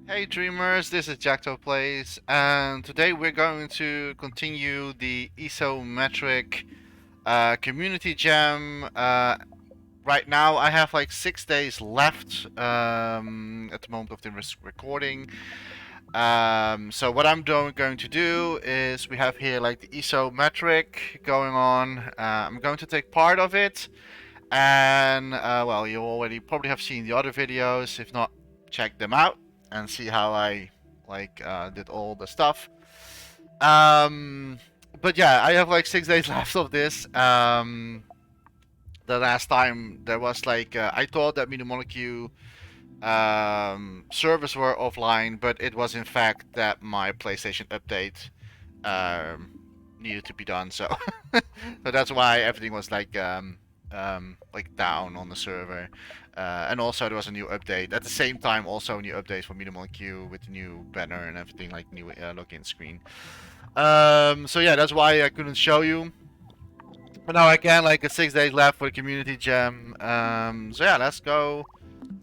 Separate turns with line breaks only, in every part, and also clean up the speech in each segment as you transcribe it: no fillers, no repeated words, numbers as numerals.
Hey Dreamers, this is Jackto Plays, and today we're going to continue the Isometric Community Jam. Right now I have like 6 days left at the moment of the recording. So what I'm going to do is we have here like the Isometric going on. I'm going to take part of it, and well, you already probably have seen the other videos. If not, check them out and see how I did all the stuff. Um, but yeah, I have like 6 days left of this. The last time there was like I thought that Mini Molecule servers were offline, but it was in fact that my PlayStation update um, needed to be done. So, so that's why everything was like down on the server. And also there was a new update at the same time. Also a new update for Minimal Q with the new banner and everything, like new login screen. So yeah, that's why I couldn't show you. But now I can. Like 6 days left for the community jam. So yeah, let's go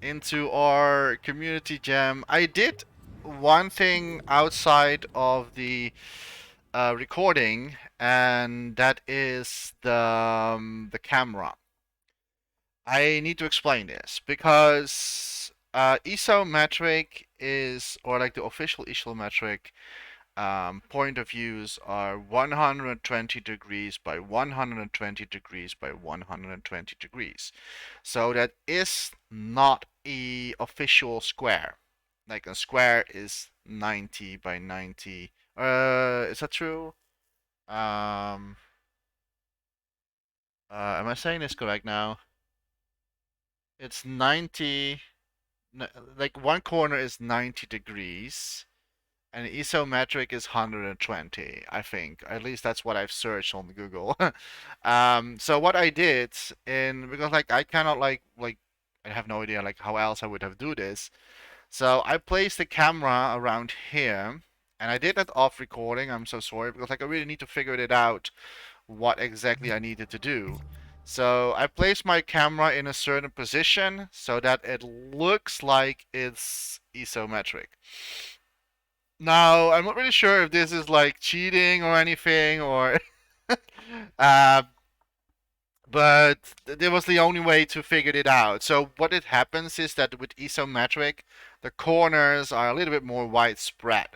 into our community jam. I did one thing outside of the recording, and that is the camera. I need to explain this because isometric is, or like the official isometric point of views are 120 degrees by 120 degrees by 120 degrees. So that is not a official square. Like a square is 90 by 90. Is that true? Um, am I saying this correct now? It's 90, like one corner is 90 degrees, and isometric is 120, I think. At least that's what I've searched on Google. So what I did because like I cannot I have no idea like how else I would have do this. So I placed the camera around here, and I did that off recording. I'm so sorry because like I really need to figure it out what exactly I needed to do. So I placed my camera in a certain position so that it looks like it's isometric. Now, I'm not really sure if this is like cheating or anything or uh, but there was the only way to figure it out. So what it happens is that with isometric, the corners are a little bit more widespread.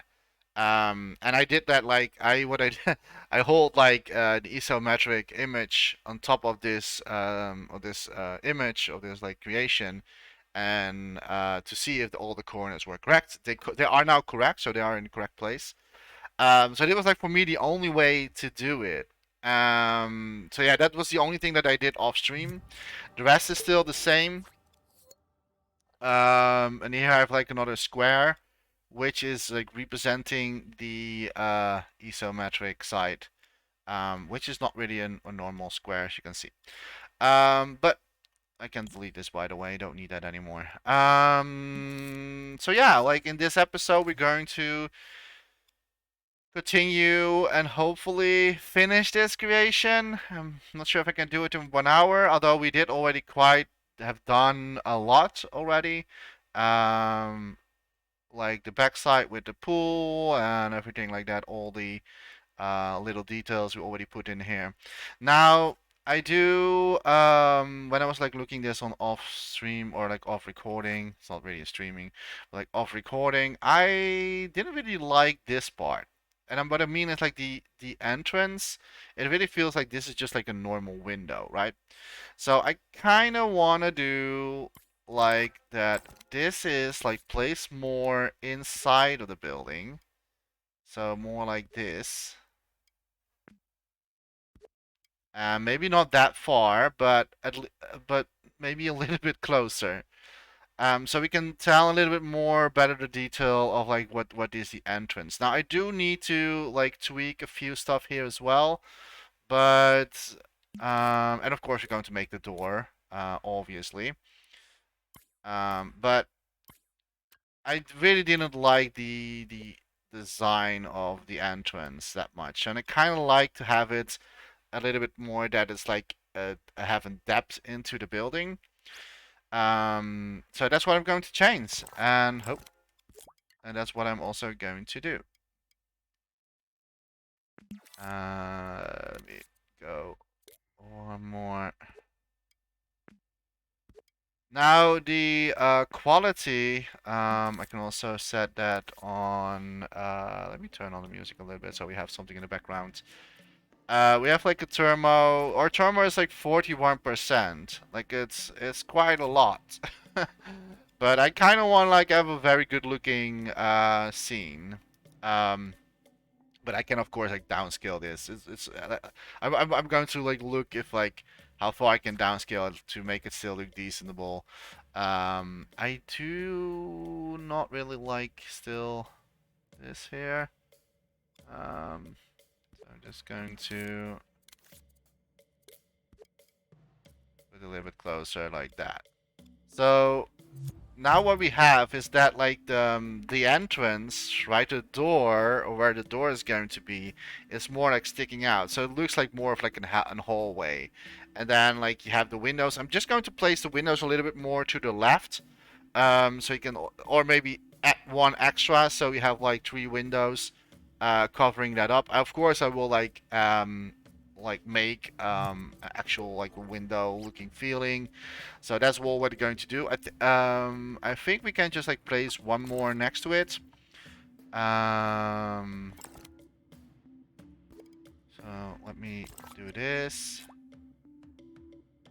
And I did that like I what I did, I hold like the isometric image on top of this image of this like creation, and to see if all the corners were correct. They are now correct, so they are in the correct place. So it was like for me the only way to do it. So yeah, that was the only thing that I did off stream. The rest is still the same. And here I have like another square, which is like representing the isometric side, which is not really a normal square, as you can see. But I can delete this, by the way. Don't need that anymore. So yeah, like in this episode, we're going to continue and hopefully finish this creation. I'm not sure if I can do it in 1 hour, although we did already quite have done a lot already. Um, like the backside with the pool and everything like that, all the little details we already put in here. Now, I do when I was like looking this on off stream or like off recording, it's not really streaming, but like off recording, I didn't really like this part. And what I mean is like the entrance, it really feels like this is just like a normal window, right? So I kind of want to do like that. This is like place more inside of the building. So more like this. Maybe not that far, but but maybe a little bit closer. So we can tell a little bit more better the detail of like what is the entrance. Now I do need to like tweak a few stuff here as well, but and of course we're going to make the door, obviously. But I really didn't like the design of the entrance that much, and I kind of like to have it a little bit more that it's like having depth into the building. So that's what I'm going to change, and hope. And that's what I'm also going to do. Let me go one more. Now the quality, I can also set that on, let me turn on the music a little bit so we have something in the background. We have like a turbo, our turbo is like 41%. Like it's quite a lot. But I kind of want like have a very good looking scene. Um, but I can of course like downscale this. I'm going to like look if like how far I can downscale it to make it still look decentable. I do not really like still this here. So I'm just going to put it a little bit closer like that. So now what we have is that like the entrance, right, the door, or where the door is going to be, is more like sticking out. So it looks like more of like an hallway. And then like you have the windows. I'm just going to place the windows a little bit more to the left. So you can, or maybe add one extra, so you have like 3 windows covering that up. Of course, I will like make actual like window looking feeling. So that's what we're going to do. I think we can just like place one more next to it. Um, so let me do this.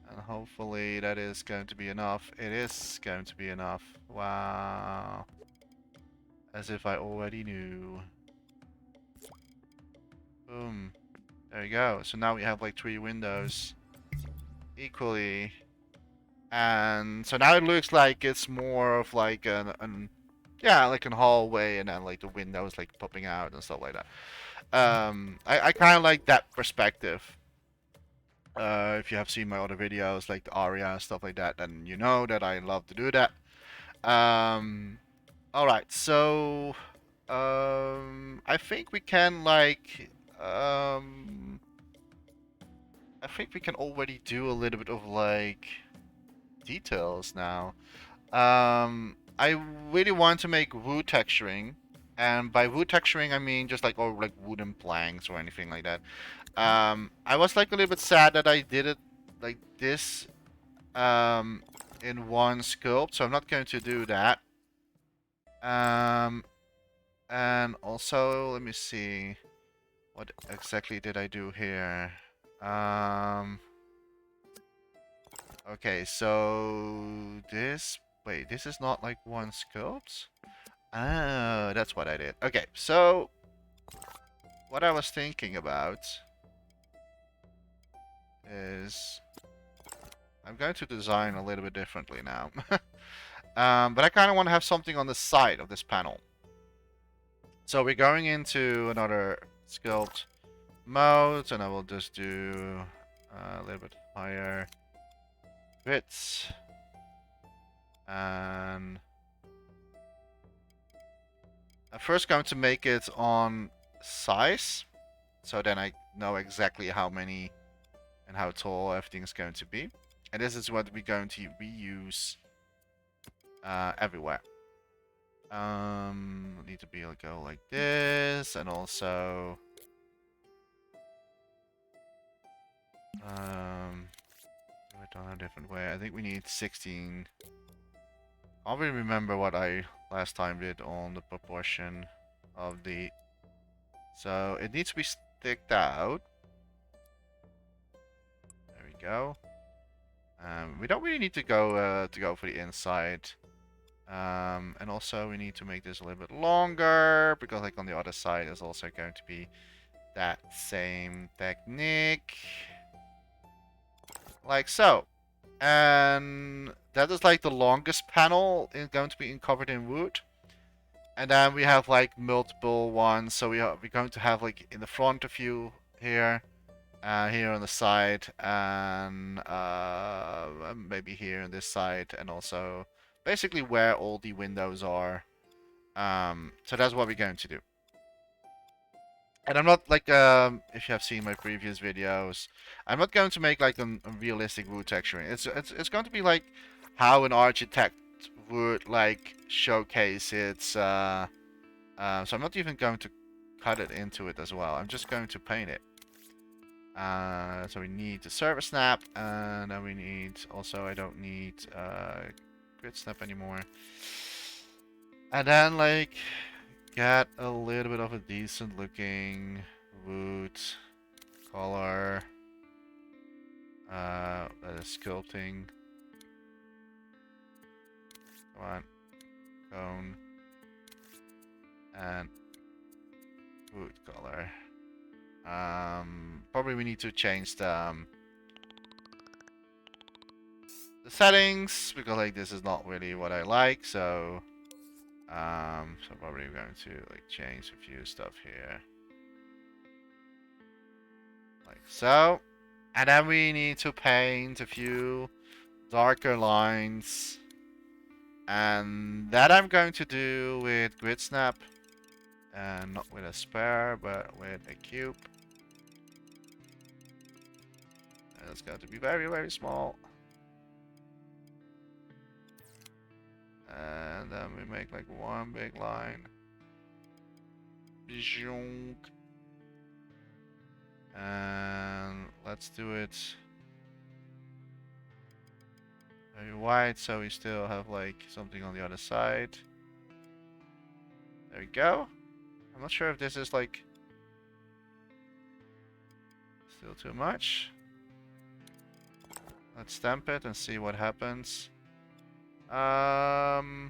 And hopefully that is going to be enough. It is going to be enough. Wow. As if I already knew. Boom. There you go. So now we have like 3 windows equally. And so now it looks like it's more of like an yeah, like an hallway, and then like the windows like popping out and stuff like that. I kind of like that perspective. If you have seen my other videos like the Aria and stuff like that, then you know that I love to do that. Um, all right, so I think we can like I think we can already do a little bit of like details now. I really want to make wood texturing, and by wood texturing I mean just like or like wooden planks or anything like that. I was like a little bit sad that I did it like this in one sculpt, so I'm not going to do that. Um, and also let me see, what exactly did I do here? Um, okay, so this, wait, this is not like one sculpt? Oh, that's what I did. Okay, so what I was thinking about is I'm going to design a little bit differently now. But I kind of want to have something on the side of this panel. So we're going into another sculpt mode, and I will just do a little bit higher widths. And I'm first going to make it on size, so then I know exactly how many and how tall everything is going to be. And this is what we're going to reuse everywhere. Need to be able to go like this, and also do it on a different way. I think we need 16. I don't really remember what I last time did on the proportion of the. So it needs to be sticked out. There we go. We don't really need to go for the inside. And also we need to make this a little bit longer, because like on the other side is also going to be that same technique. Like so. And that is like the longest panel is going to be covered in wood. And then we have like multiple ones. So we're going to have like in the front a few here. Here on the side, and maybe here on this side, and also basically where all the windows are. So that's what we're going to do. And I'm not like if you have seen my previous videos, I'm not going to make like a realistic wood texturing. It's going to be like how an architect would like showcase its So I'm not even going to cut it into it as well. I'm just going to paint it. So we need the surface snap, and then we need also I don't need grid snap anymore. And then like get a little bit of a decent looking wood color. That is sculpting. Come on, cone and wood color. Probably we need to change the settings because like this is not really what I like. So probably I'm going to like change a few stuff here, like so. And then we need to paint a few darker lines, and that I'm going to do with grid snap, and not with a spare, but with a cube. And it's going to be very, very small. And then we make like one big line. And let's do it very wide so we still have like something on the other side. There we go. I'm not sure if this is like still too much. Let's stamp it and see what happens. Not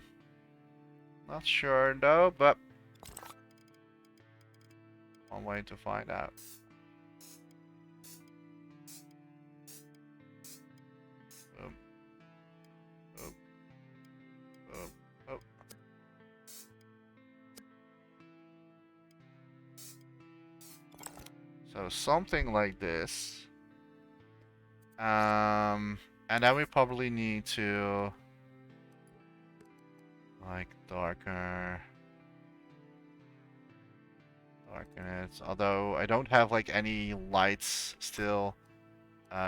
sure though, but one way to find out. Boom. Boom. Boom. Oh. So something like this. And then we probably need to like darken it. Although I don't have like any lights still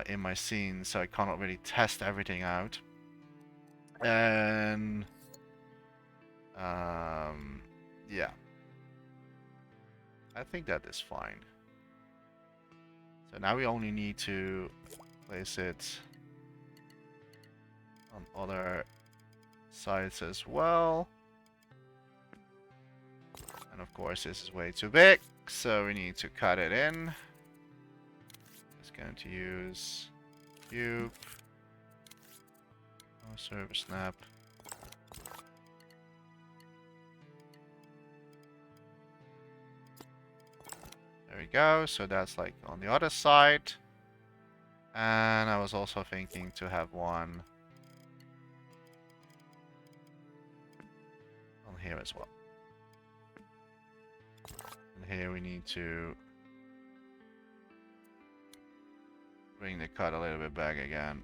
in my scene, so I cannot really test everything out. And yeah, I think that is fine. So now we only need to place it on other sides as well. And of course this is way too big, so we need to cut it in. Just going to use cube. Oh, surface snap. There we go, so that's like on the other side. And I was also thinking to have one on here as well. And here we need to bring the cut a little bit back again.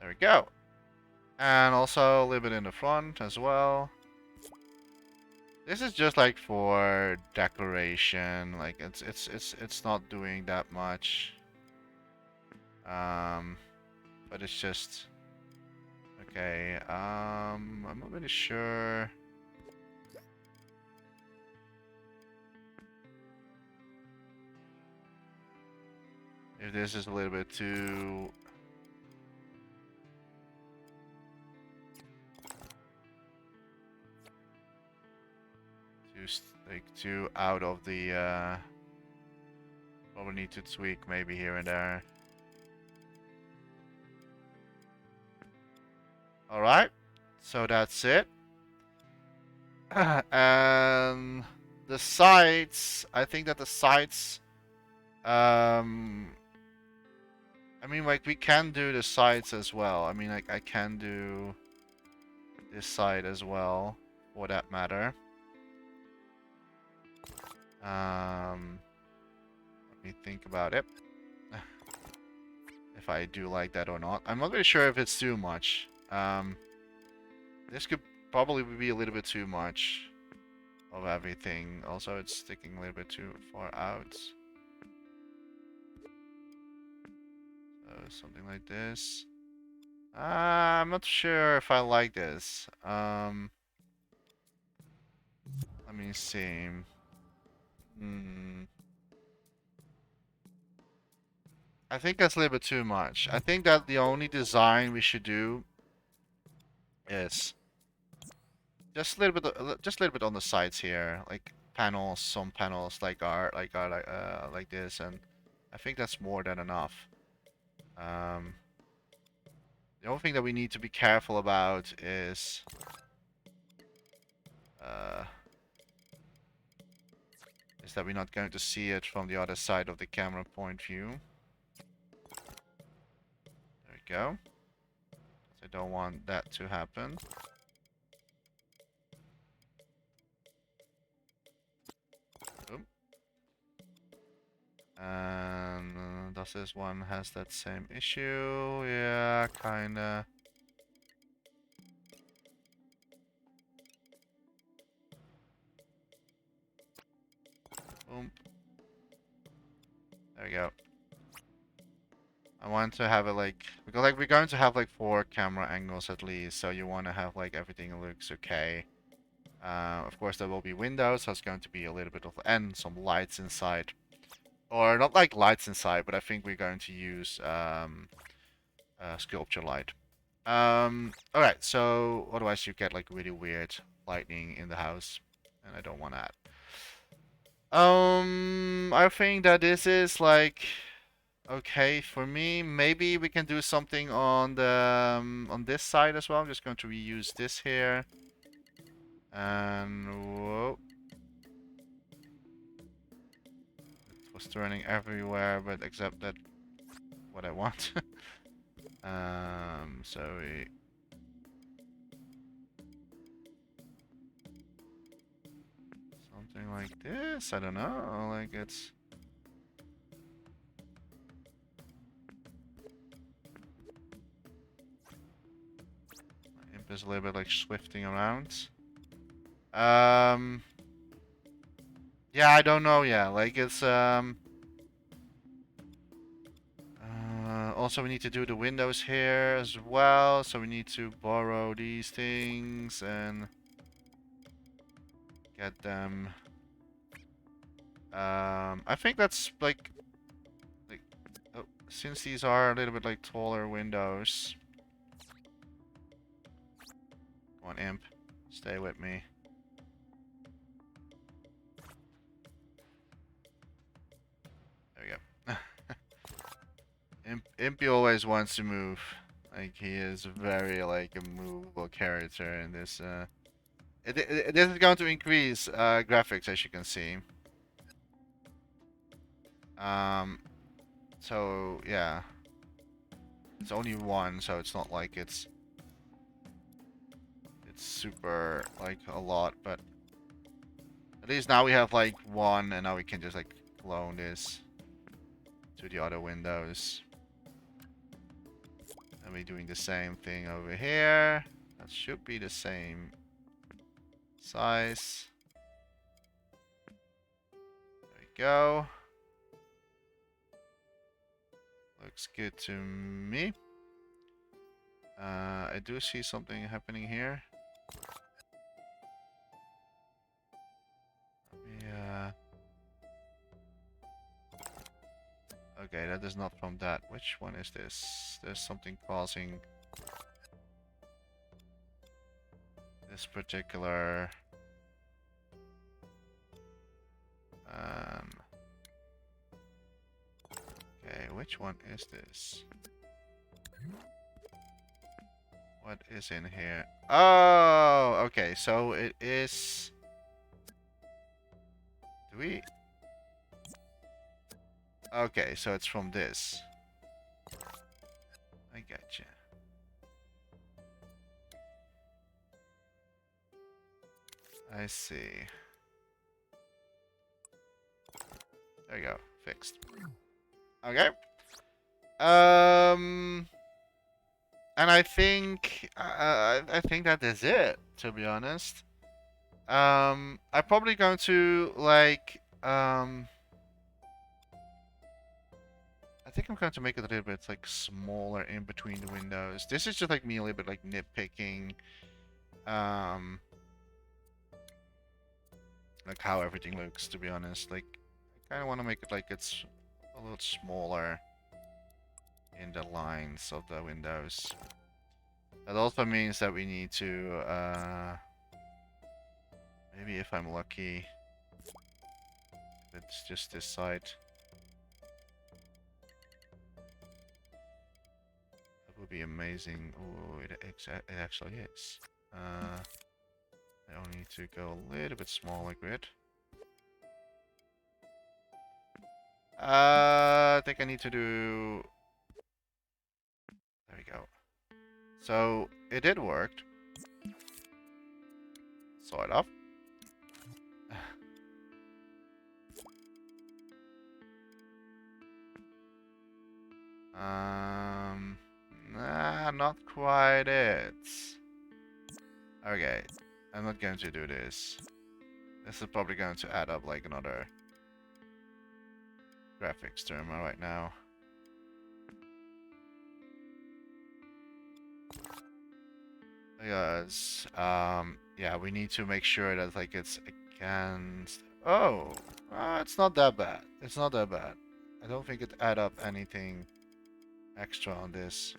There we go. And also a little bit in the front as well. This is just like for decoration, like it's not doing that much. But it's just okay. I'm not really sure. If this is a little bit too like too out of the probably need to tweak maybe here and there. Alright, so that's it. And the sides, I think that the sides I mean like we can do the sides as well. I mean like I can do this side as well for that matter. Let me think about it. If I do like that or not. I'm not really sure if it's too much. This could probably be a little bit too much of everything. Also, it's sticking a little bit too far out. So something like this. I'm not sure if I like this. Let me see. Hmm. I think that's a little bit too much. I think that the only design we should do is just a little bit, just a little bit on the sides here, like panels, some panels like this, and I think that's more than enough. Um, the only thing that we need to be careful about uh, is that we're not going to see it from the other side of the camera point view. There we go. I don't want that to happen. Boom. And does this one has that same issue? Yeah, kinda. Boom. There we go. I want to have it like because like we're going to have like 4 camera angles at least, so you want to have like everything looks okay. Of course there will be windows, so it's going to be a little bit of and some lights inside, or not like lights inside, but I think we're going to use sculpture light. All right, so otherwise you get like really weird lighting in the house, and I don't want that. I think that this is like okay for me. Maybe we can do something on the on this side as well. I'm just going to reuse this here, and whoa, it was turning everywhere, but except that what I want. So we something like this. I don't know. Like it's. Imp is a little bit like swifting around. Um, yeah, I don't know. Yeah, like it's also we need to do the windows here as well, so we need to borrow these things and get them. I think that's like oh, since these are a little bit like taller windows. Come on, Imp, stay with me. There we go. Impy always wants to move. Like he is very like a movable character in this. This is going to increase graphics as you can see. Um, so yeah, it's only one, so it's not like it's super like a lot, but at least now we have like one, and now we can just like clone this to the other windows. And we're doing the same thing over here. That should be the same size. There we go. Looks good to me. I do see something happening here. Yeah. Okay, that is not from that. Which one is this? There's something causing this particular okay, which one is this? What is in here? Oh, okay, so it is. Do we? Okay, so it's from this. I gotcha. I see. There you go. Fixed. Okay. And I think that is it, to be honest. I'm probably going to like I think I'm going to make it a little bit like smaller in between the windows. This is just like me a little bit like nitpicking, like how everything looks. To be honest, like I kind of want to make it like it's a little smaller in the lines of the windows. That also means that we need to maybe if I'm lucky, it's just this side. That would be amazing. Oh, it actually is. I only need to go a little bit smaller grid. I think I need to do... There we go. So, it did work. Sort of. Nah, not quite it. Okay, I'm not going to do this. This is probably going to add up like another graphics term right now. Because, yeah, we need to make sure that like it's against... Oh, it's not that bad. It's not that bad. I don't think it add up anything extra on this.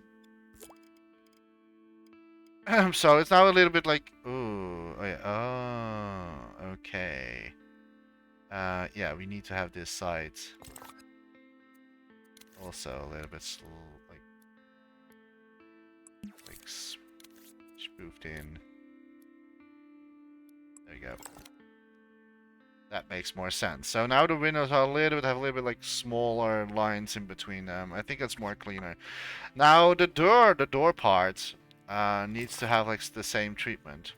So it's now a little bit like, ooh, oh, yeah. Oh, okay. Yeah, we need to have this side also a little bit like spoofed in. There you go. That makes more sense. So now the windows are have a little bit like smaller lines in between them. I think it's more cleaner. Now the door part needs to have like the same treatment.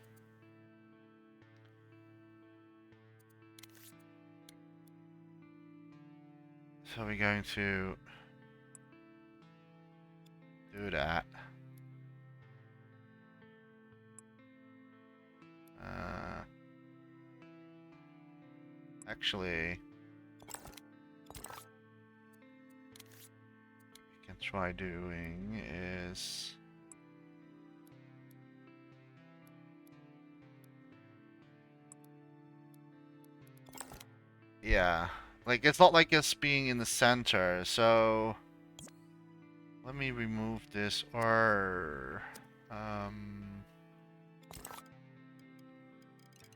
So we're going to do that. Actually, we can try doing is yeah, like it's not like it's being in the center, so let me remove this or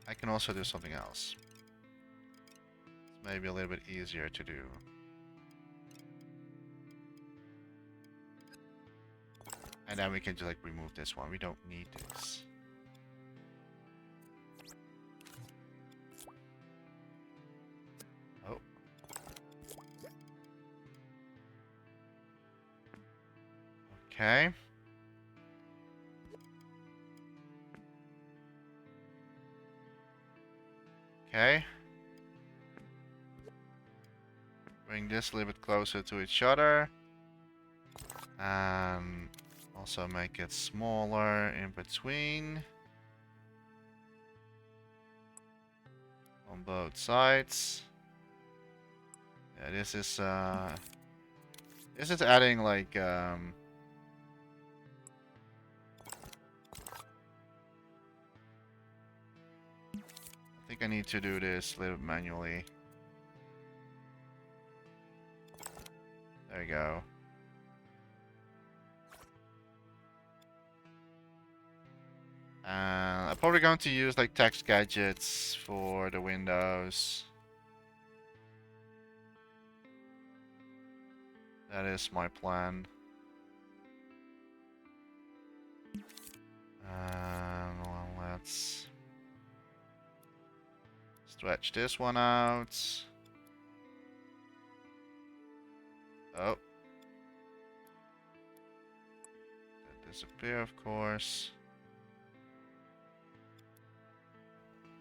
I can also do something else. It's maybe a little bit easier to do. And then we can just like remove this one. We don't need this. Oh. Okay. Okay. Bring this a little bit closer to each other. And also make it smaller in between. On both sides. Yeah, this is adding like I think I need to do this a little manually. There you go. I'm probably going to use like text gadgets for the windows. That is my plan. Well, let's stretch this one out. Oh. That disappear, of course.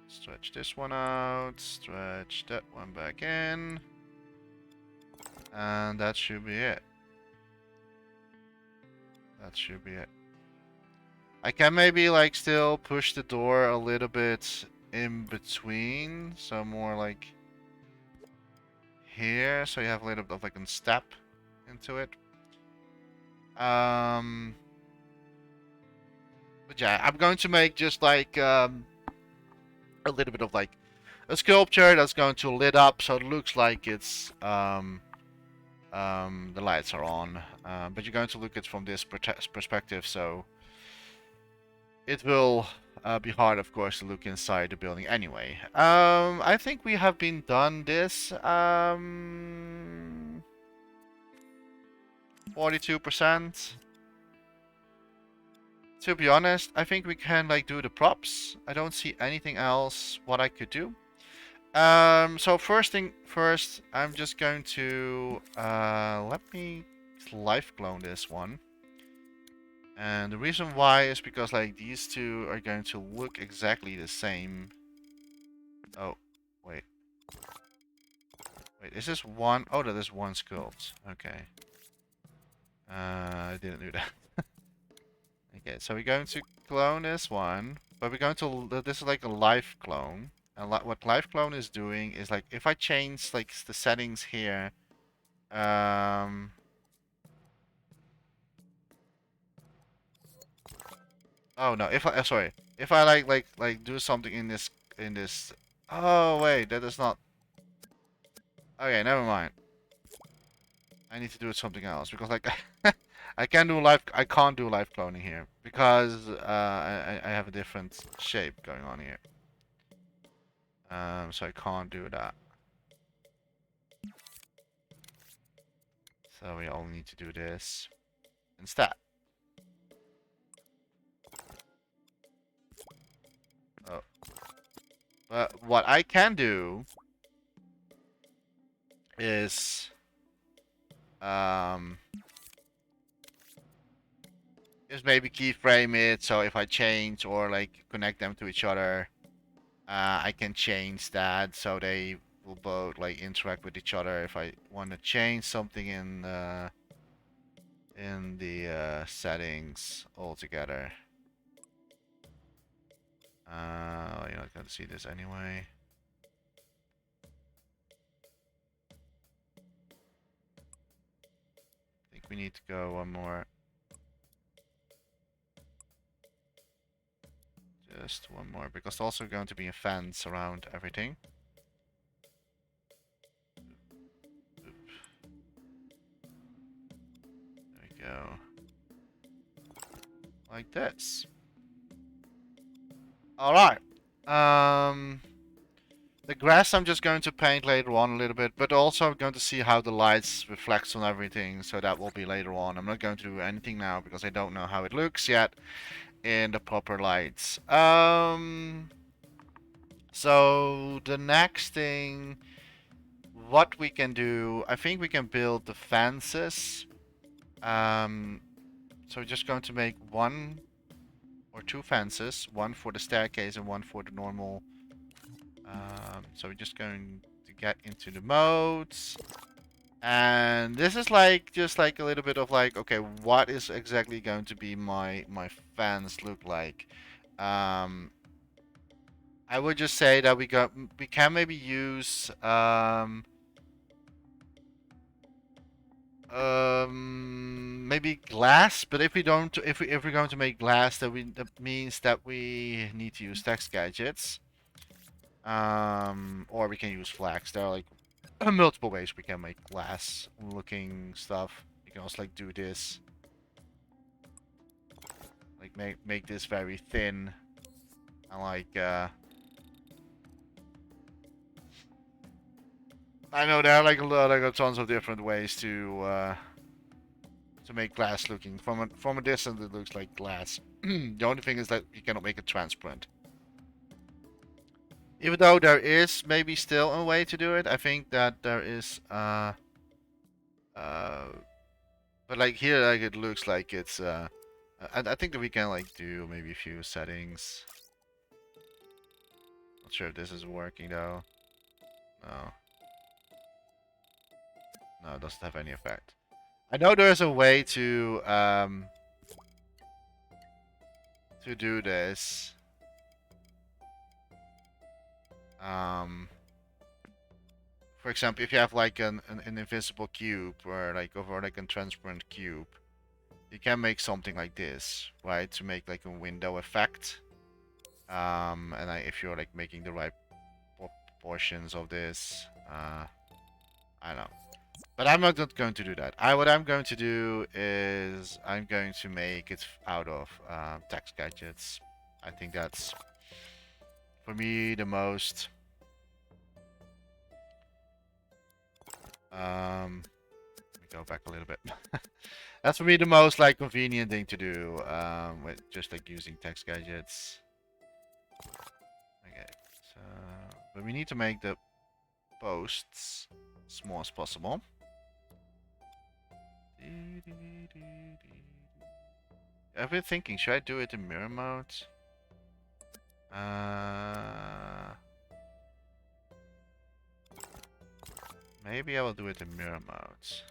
Stretch this one out, stretch that one back in. And that should be it. That should be it. I can maybe like still push the door a little bit in between. So more like here. So you have a little bit of like a step into it. But yeah, I'm going to make just like a little bit of like a sculpture that's going to lit up so it looks like it's the lights are on. But you're going to look at it from this perspective, so it will be hard, of course, to look inside the building anyway. I think we have been done this. 42%. To be honest, I think we can like do the props. I don't see anything else what I could do. So first thing first, I'm just going to let me live clone this one. And the reason why is because like these two are going to look exactly the same. Oh, wait. Wait, is this one? Oh, that is one sculpt. Okay. I didn't do that. Okay, so we're going to clone this one, but we're going to, this is like a live clone. And what live clone is doing is like, if I change like the settings here, oh no, if I, sorry, if I like do something in this, oh wait, that is not, okay, never mind. I need to do something else because like I can't do live cloning here because I have a different shape going on here. So I can't do that. So we only need to do this instead. Oh. But what I can do is um maybe keyframe it so if I change or like connect them to each other, I can change that so they will both like interact with each other. If I want to change something in the settings altogether. You're not going to see this anyway. I think we need to go one more. Just one more, because there's also going to be a fence around everything. Oop. There we go. Like this. Alright. The grass I'm just going to paint later on a little bit, but also I'm going to see how the lights reflects on everything, so that will be later on. I'm not going to do anything now because I don't know how it looks yet in the proper lights. So the next thing, what we can do, I think we can build the fences. So we're just going to make one or two fences, one for the staircase and one for the normal. So we're just going to get into the modes. And this is like just like a little bit of like, okay, what is exactly going to be my fence look like? I would just say that we can maybe use maybe glass, but if we don't, if we're going to make glass, that means that we need to use text gadgets. Or we can use flags. There are like multiple ways we can make glass looking stuff. You can also like do this, like make this very thin, and like I know there are like a lot, like tons of different ways to make glass looking. From a distance, it looks like glass. The only thing is that you cannot make it transparent. Even though there is maybe still a way to do it, I think that there is but like here, like it looks like it's I think that we can like do maybe a few settings. Not sure if this is working though. No. No, it doesn't have any effect. I know there's a way to do this. for example, if you have like an invisible cube or like over like a transparent cube, you can make something like this, right? To make like a window effect. And if you're like making the right portions of this, I don't know. But I'm not going to do that. What I'm going to do is I'm going to make it out of text gadgets. I think that's for me the most let me go back a little bit. That's for me the most like convenient thing to do with just like using text gadgets. Okay, so but we need to make the posts small as possible. I've been thinking, should I do it in mirror mode? Maybe I will do it in mirror mode.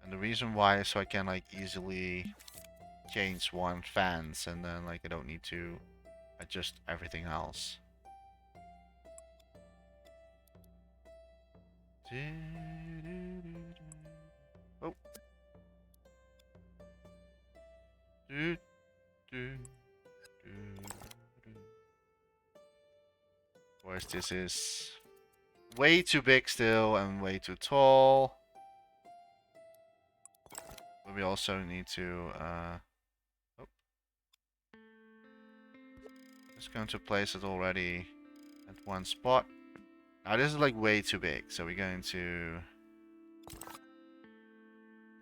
And the reason why is so I can like easily change one fence and then like I don't need to adjust everything else. Oh. Of course, this is way too big still and way too tall. But we also need to oh. Just going to place it already at one spot. Now this is like way too big, so we're going to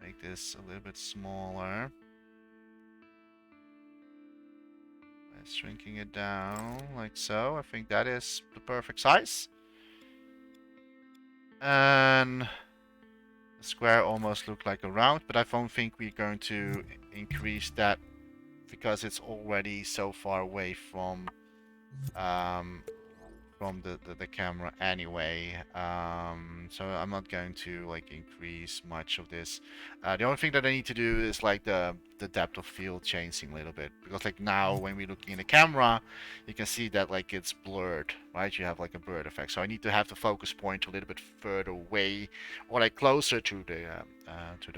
make this a little bit smaller. By shrinking it down like so. I think that is the perfect size. And the square almost looked like a round, but I don't think we're going to increase that because it's already so far away from the camera anyway. So I'm not going to like increase much of this. The only thing that I need to do is like the depth of field changing a little bit, because like now when we're looking in the camera, you can see that like it's blurred, right? You have like a blurred effect. So I need to have the focus point a little bit further away or like closer to the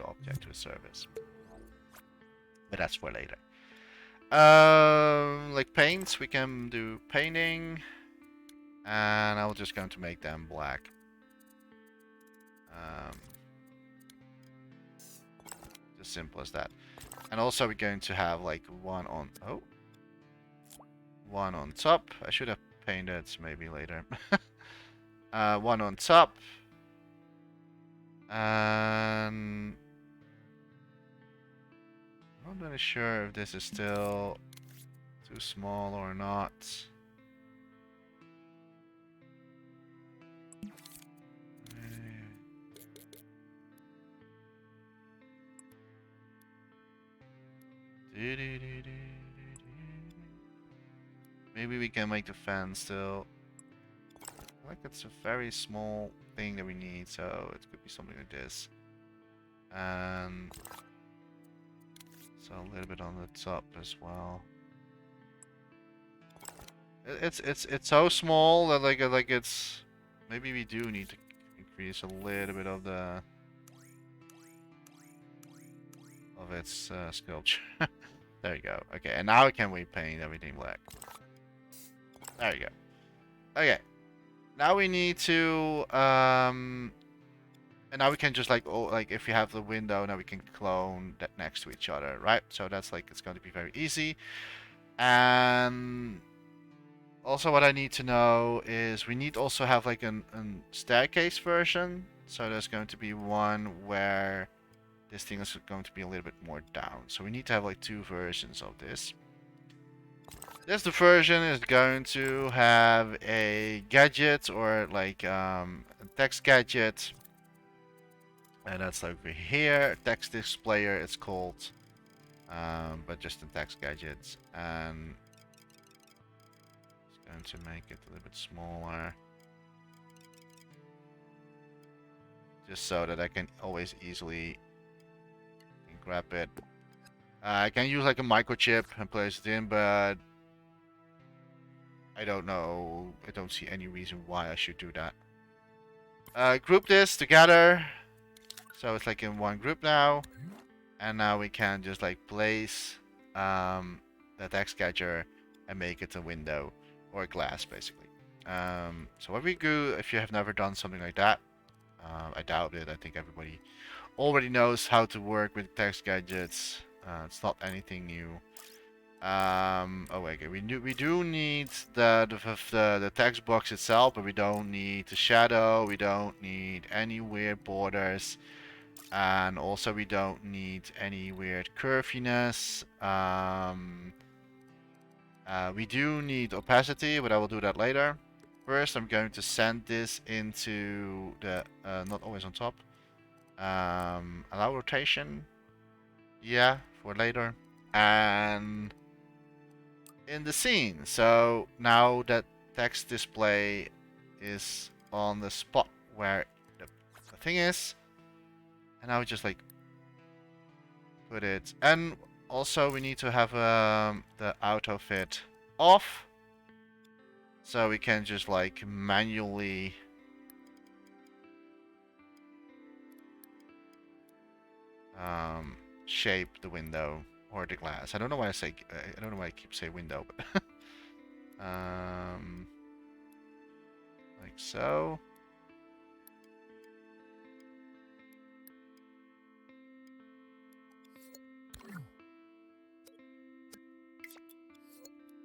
object, to the surface. But that's for later. Like paints, we can do painting. And I'm just going to make them black. Just simple as that. And also we're going to have like one on top. I should have painted maybe later. One on top. And I'm not really sure if this is still too small or not. Maybe we can make the fan still. Like it's a very small thing that we need, so it could be something like this. And so a little bit on the top as well. It's so small that like it's maybe we do need to increase a little bit of the its sculpture. There you go. Okay, and now can we paint everything black? There you go. Okay. Now we need to and now we can just like if you have the window, now we can clone that next to each other, right? So that's like it's going to be very easy. And also what I need to know is we need also have like a staircase version. So there's going to be one where this thing is going to be a little bit more down. So we need to have like two versions of this. This the version is going to have a gadget or like a text gadget. And that's over here. Text displayer it's called. But just the text gadgets. And it's going to make it a little bit smaller. Just so that I can always easily grab it. I can use like a microchip and place it in, but I don't know. I don't see any reason why I should do that. Group this together. So it's like in one group now. And now we can just like place the text catcher and make it a window or a glass basically. So what we do, if you have never done something like that, I doubt it. I think everybody already knows how to work with text gadgets. It's not anything new. Oh wait, okay. We do need the text box itself, but we don't need the shadow. We don't need any weird borders, and also we don't need any weird curviness. We do need opacity, but I will do that later. First, I'm going to send this into the not always on top. Allow rotation. Yeah, for later. And in the scene. So now that text display is on the spot where the thing is. And now we just like put it. And also we need to have the auto fit off. So we can just like manually shape the window or the glass. I don't know why I don't know why I keep saying window, but like so.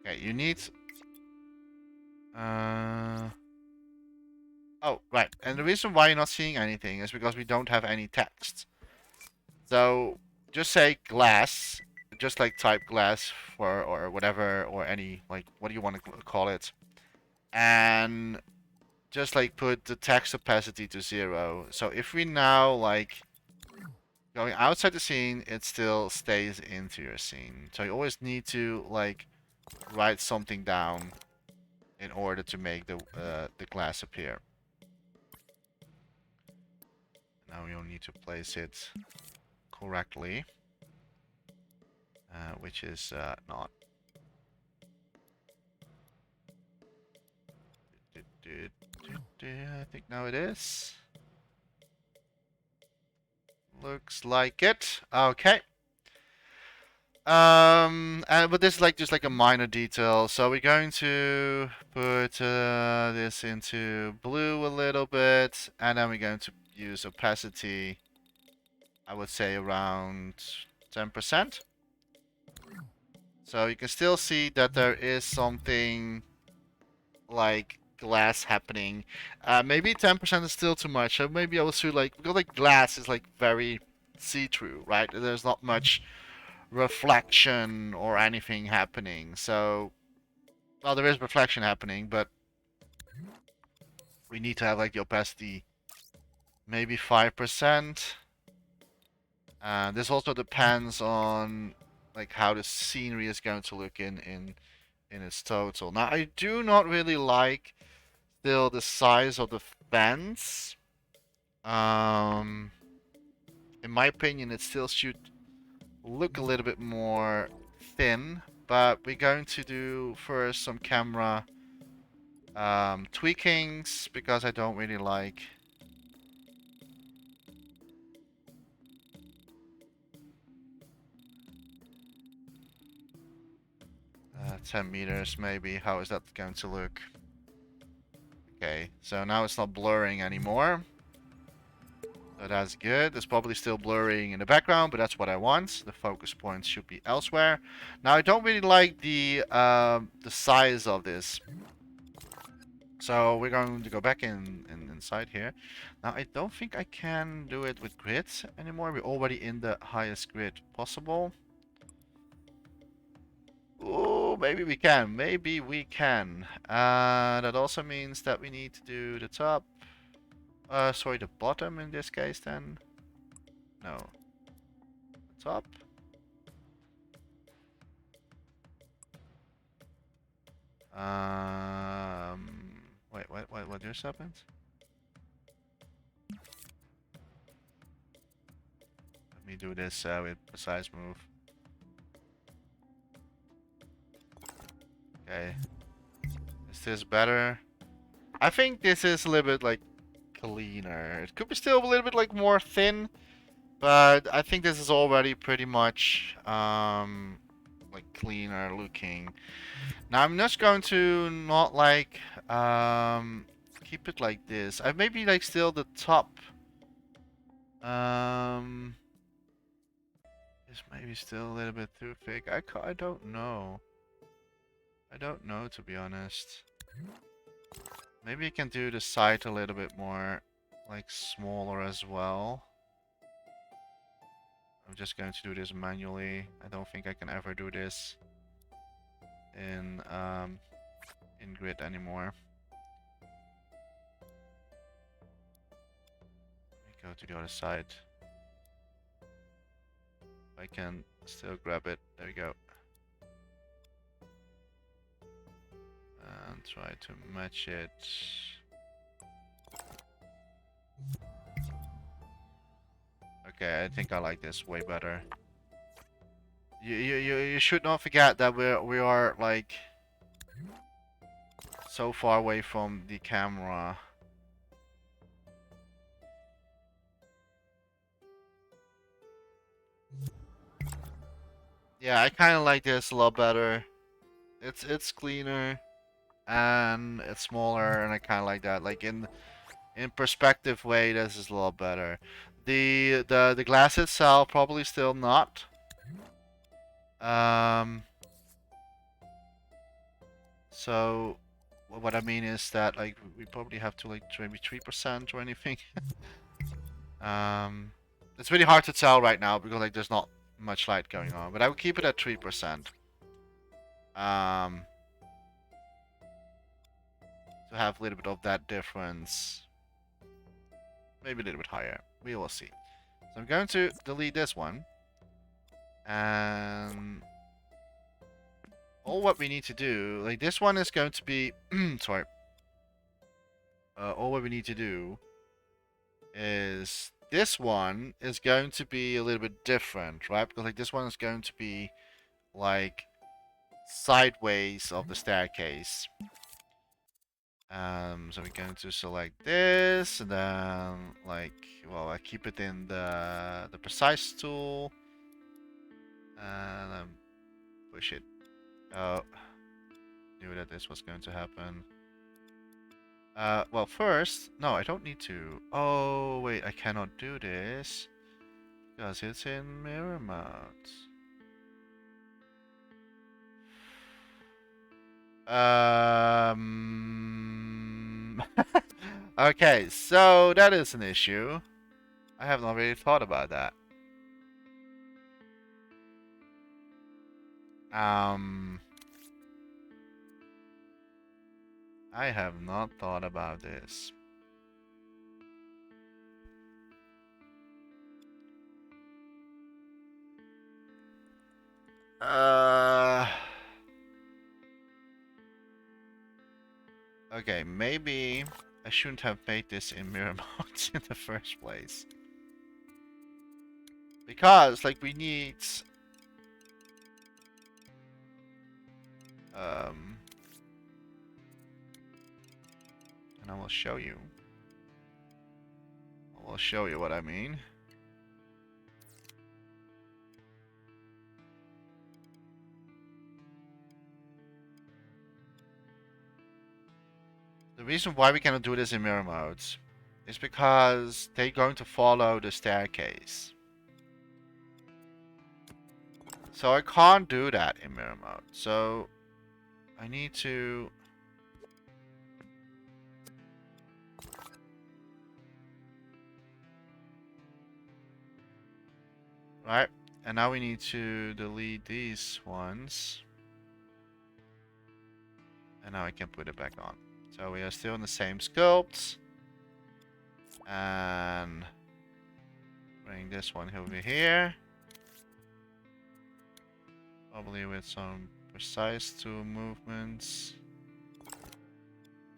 Okay, you need oh, right. And the reason why you're not seeing anything is because we don't have any text. So just say glass, just like type glass for or whatever or any like what do you want to call it, and just like put the text opacity to 0. So if we now like going outside the scene, it still stays into your scene. So you always need to like write something down in order to make the glass appear. Now you'll need to place it correctly, which is not. I think now it is. Looks like it. Okay. But this is like just like a minor detail. So we're going to put this into blue a little bit, and then we're going to use opacity. I would say around 10%. So you can still see that there is something like glass happening. Maybe 10% is still too much. So maybe I will do like because like glass is like very see-through, right? There's not much reflection or anything happening. So, well, there is reflection happening, but we need to have like the opacity maybe 5%. This also depends on like how the scenery is going to look in its total. Now, I do not really like still the size of the fence. In my opinion, it still should look a little bit more thin, but we're going to do first some camera tweakings because I don't really like 10 meters maybe. How is that going to look? Okay, so now it's not blurring anymore. So that's good. It's probably still blurring in the background, but that's what I want. The focus points should be elsewhere. Now I don't really like the size of this. So we're going to go back inside here. Now I don't think I can do it with grids anymore. We're already in the highest grid possible. Oh, maybe we can. Maybe we can. That also means that we need to do the top. Sorry, the bottom in this case then. No. The top. Wait, what just happened? Let me do this with precise move. Okay. this better? I think this is a little bit like cleaner. It could be still a little bit like more thin, but I think this is already pretty much like cleaner looking. Now I'm just going to not like keep it like this. I maybe like still the top is maybe still a little bit too thick. I don't know. I don't know, to be honest. Maybe I can do the side a little bit more like smaller as well. I'm just going to do this manually. I don't think I can ever do this in grid anymore. Let me go to the other side. I can still grab it. There we go. And try to match it. Okay, I think I like this way better. You should not forget that we are like so far away from the camera. Yeah, I kind of like this a lot better. It's cleaner and it's smaller, and I kind of like that. Like in perspective way, this is a lot better. The glass itself probably still not. So what I mean is that like we probably have to like maybe 3% or anything. It's really hard to tell right now because like there's not much light going on, but I would keep it at 3%. To have a little bit of that difference. Maybe a little bit higher. We will see. So I'm going to delete this one. And all what we need to do, like this one is going to be, sorry. All what we need to do is this one is going to be a little bit different, right? Because like this one is going to be like sideways of the staircase. So we're going to select this, and then like, well, I keep it in the precise tool, and then push it. Oh, knew that this was going to happen. Well, first, no, I don't need to. Oh, wait, I cannot do this because it's in mirror mode. Okay, so that is an issue. I have not really thought about that. I have not thought about this. Okay, maybe I shouldn't have made this in mirror mode in the first place. Because, like, we need... and I will show you. I will show you what I mean. The reason why we cannot do this in mirror modes is because they're going to follow the staircase. So I can't do that in mirror mode. So I need to... Right, and now we need to delete these ones. And now I can put it back on. So we are still in the same sculpts. And bring this one over here. Probably with some precise tool movements.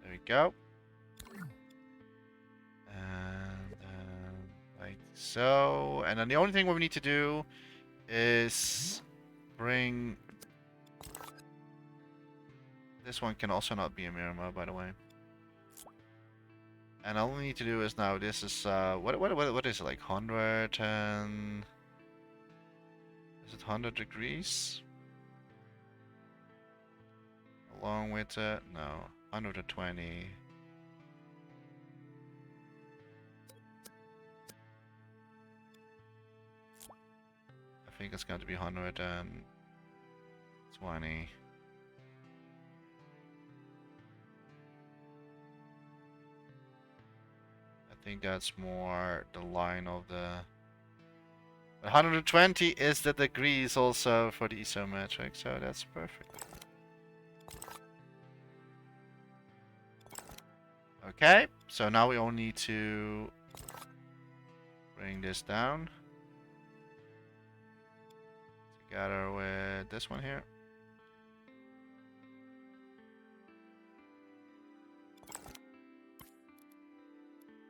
There we go. And like so. And then the only thing we need to do is bring This one can also not be a mirror mode, by the way. And all we need to do is now, this is, what is it, like 100 and... Is it 100 degrees? Along with it? No, 120. I think it's going to be 120. I think that's more the line of the... 120 is the degrees also for the isometric, so that's perfect. Okay, so now we all need to bring this down together with this one here.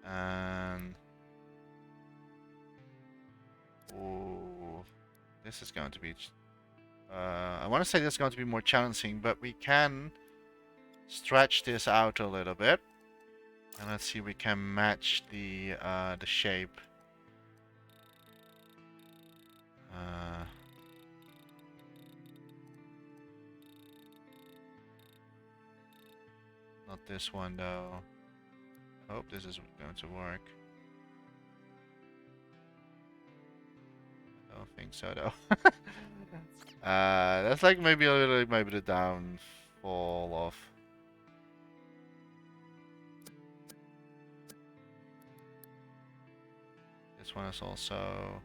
And ooh, this is going to be I want to say this is going to be more challenging, but we can stretch this out a little bit. And let's see if we can match the shape. Not this one though. I hope this is going to work. I don't think so though. That's like maybe a little, maybe the downfall of. This one is also.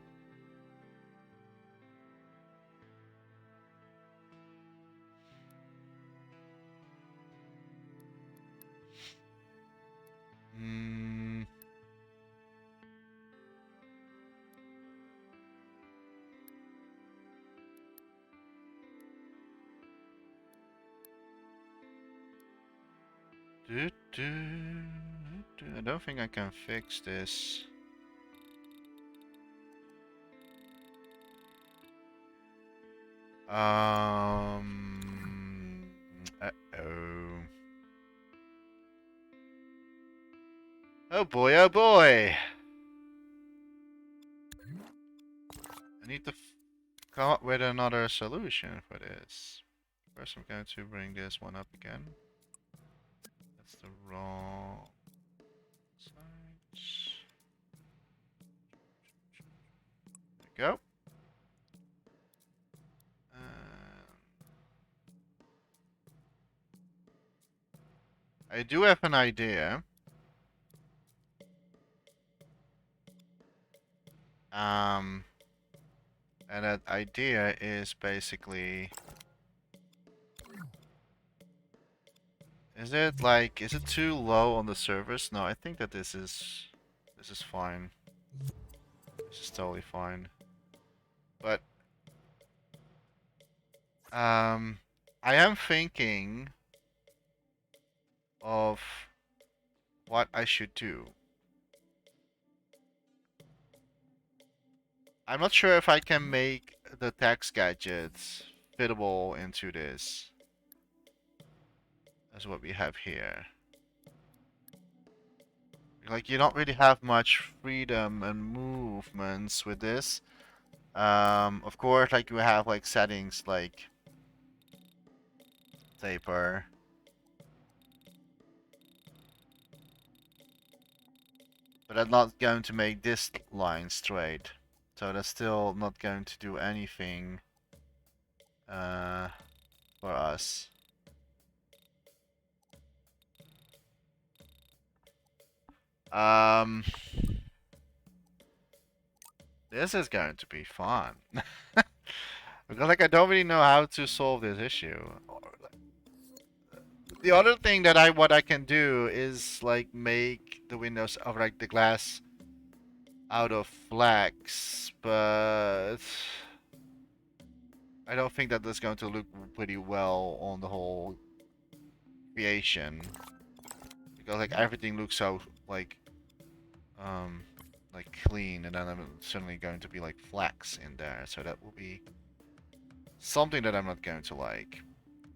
I don't think I can fix this. Uh-oh. Oh boy, oh boy! I need to come up with another solution for this. First I'm going to bring this one up again. That's the wrong side. There we go. I do have an idea. And that idea is basically... Is it too low on the surface? No, I think that this is fine. This is totally fine. But I am thinking of what I should do. I'm not sure if I can make the text gadgets fittable into this. That's what we have here. Like, you don't really have much freedom and movements with this. Of course, like, you have like settings like taper. But that's not going to make this line straight. So that's still not going to do anything for us. This is going to be fun. Because like I don't really know how to solve this issue. The other thing that what I can do is like make the windows of like the glass out of flax, but I don't think that that's going to look pretty well on the whole creation. Because like everything looks so like clean, and then I'm suddenly going to be like flax in there, so that will be something that I'm not going to like.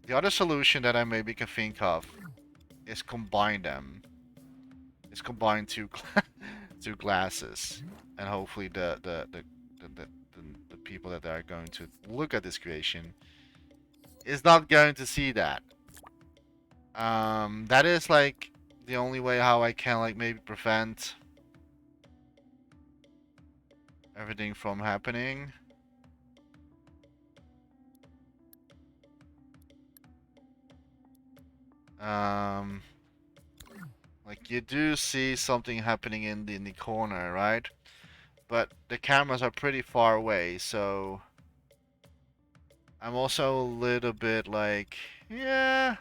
The other solution that I maybe can think of is combine them. Is combine two glasses, and hopefully the people that are going to look at this creation is not going to see that. That is like the only way how I can like maybe prevent everything from happening. Um, like you do see something happening in the corner, right? But the cameras are pretty far away, so I'm also a little bit like, yeah,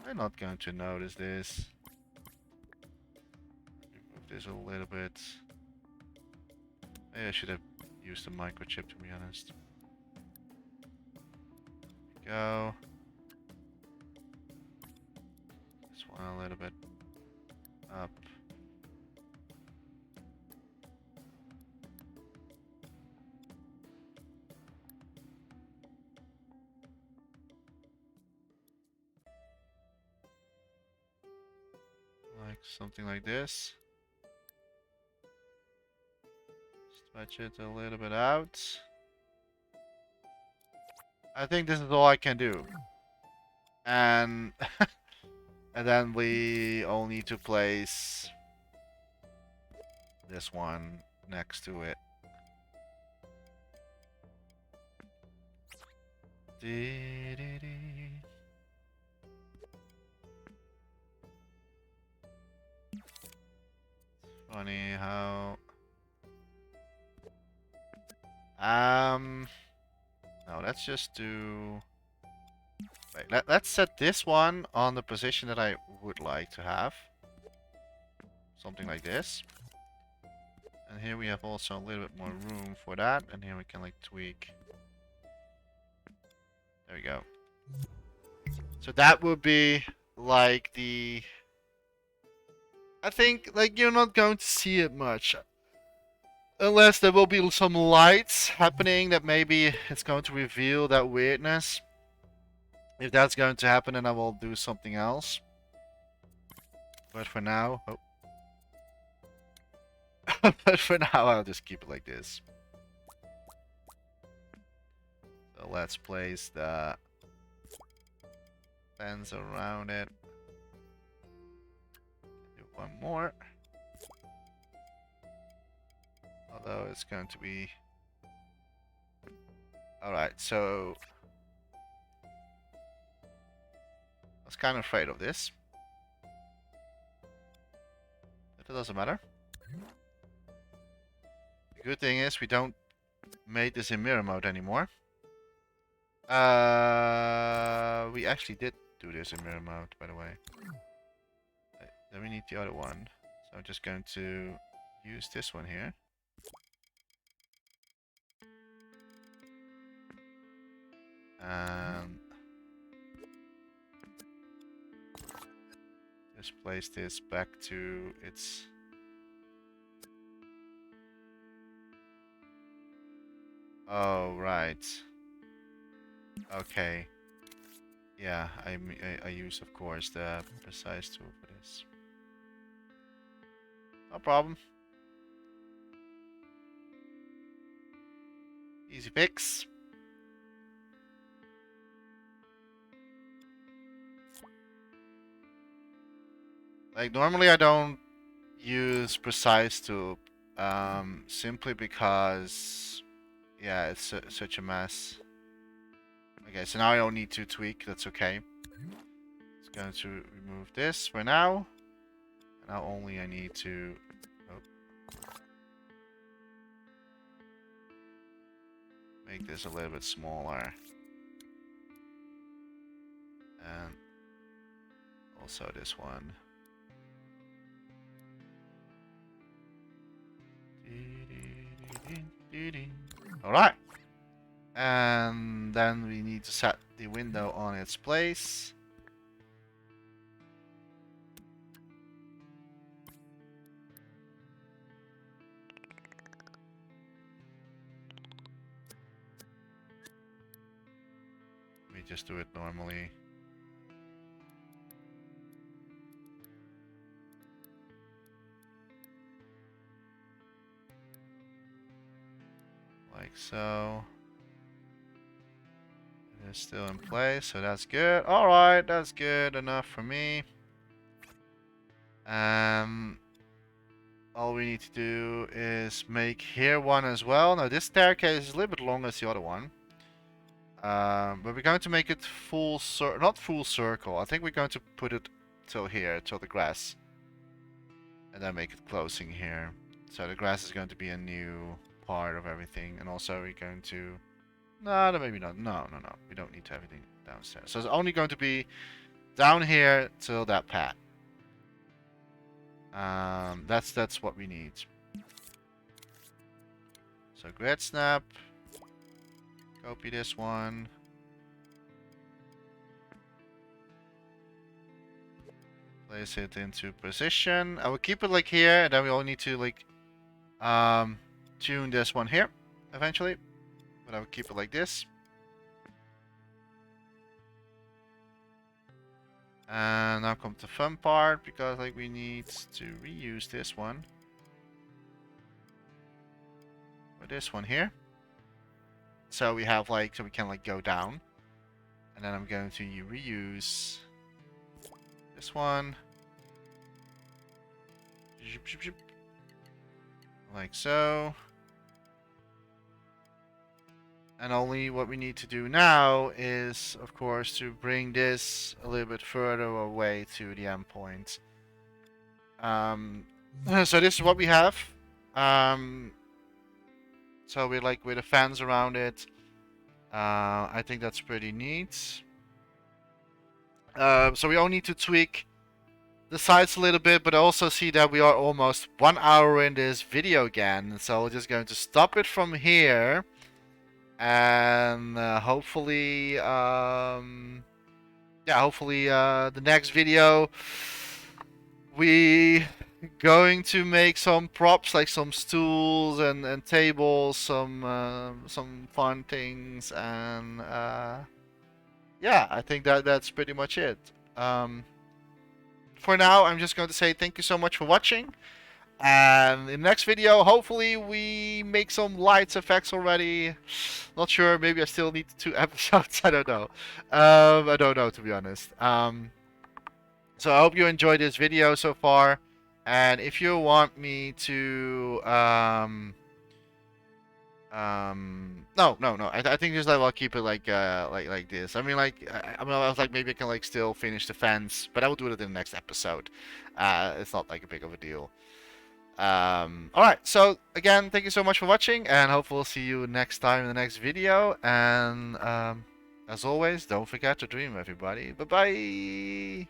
I'm not going to notice this. Remove this a little bit. Maybe I should have used the microchip, to be honest. Go. This one a little bit up. Like something like this. Stretch it a little bit out. I think this is all I can do. And and then we all need to place this one next to it. Funny how no, let's just do wait, let's set this one on the position that I would like to have. Something like this. And here we have also a little bit more room for that, and here we can like tweak. There we go. So that would be like the I think like you're not going to see it much. Unless there will be some lights happening that maybe it's going to reveal that weirdness. If that's going to happen, then I will do something else. But for now, but for now, I'll just keep it like this. So let's place the fence around it. Do one more. Although it's going to be... Alright, so... I was kind of afraid of this. But it doesn't matter. The good thing is we don't make this in mirror mode anymore. We actually did do this in mirror mode, by the way. Then we need the other one. So I'm just going to use this one here. And just place this back to its... Oh, right. Okay. Yeah, I use, of course, the precise tool for this. No problem. Easy fix. Like, normally I don't use precise tool, simply because, yeah, it's such a mess. Okay, so now I don't need to tweak, that's okay. It's going to remove this for now. And now only I need to... make this a little bit smaller. And also this one. Alright. And then we need to set the window on its place. We just do it normally. Like so. It is still in place, so that's good. Alright, that's good enough for me. All we need to do is make here one as well. Now this staircase is a little bit longer as the other one. But we're going to make it not full circle. I think we're going to put it till here, till the grass. And then make it closing here. So the grass is going to be a new part of everything. And also we're going to... No, maybe not. No. We don't need to have everything downstairs. So it's only going to be down here till that path. That's what we need. So grid snap. Copy this one. Place it into position. I will keep it like here, and then we all need to like tune this one here eventually. But I will keep it like this. And now comes the fun part, because like we need to reuse this one. Or this one here. So we have like, so we can like go down. And then I'm going to reuse this one. Like so. And only what we need to do now is, of course, to bring this a little bit further away to the endpoint. So this is what we have. So we're like with the fans around it. I think that's pretty neat. So we all need to tweak the sides a little bit, but I also see that we are almost 1 hour in this video again. So we're just going to stop it from here. And hopefully, hopefully the next video we going to make some props, like some stools and tables, some fun things, and yeah, I think that's pretty much it. For now, I'm just going to say thank you so much for watching. And in the next video, hopefully we make some lights effects already. Not sure, maybe I still need 2 episodes, I don't know. I don't know, to be honest. So I hope you enjoyed this video so far. And if you want me to... no. I think just like I'll keep it like this. I mean, like I was like maybe I can like still finish the fence, but I will do it in the next episode. It's not like a big of a deal. Alright, so again, thank you so much for watching, and hopefully we'll see you next time in the next video. And as always, don't forget to dream, everybody. Bye bye.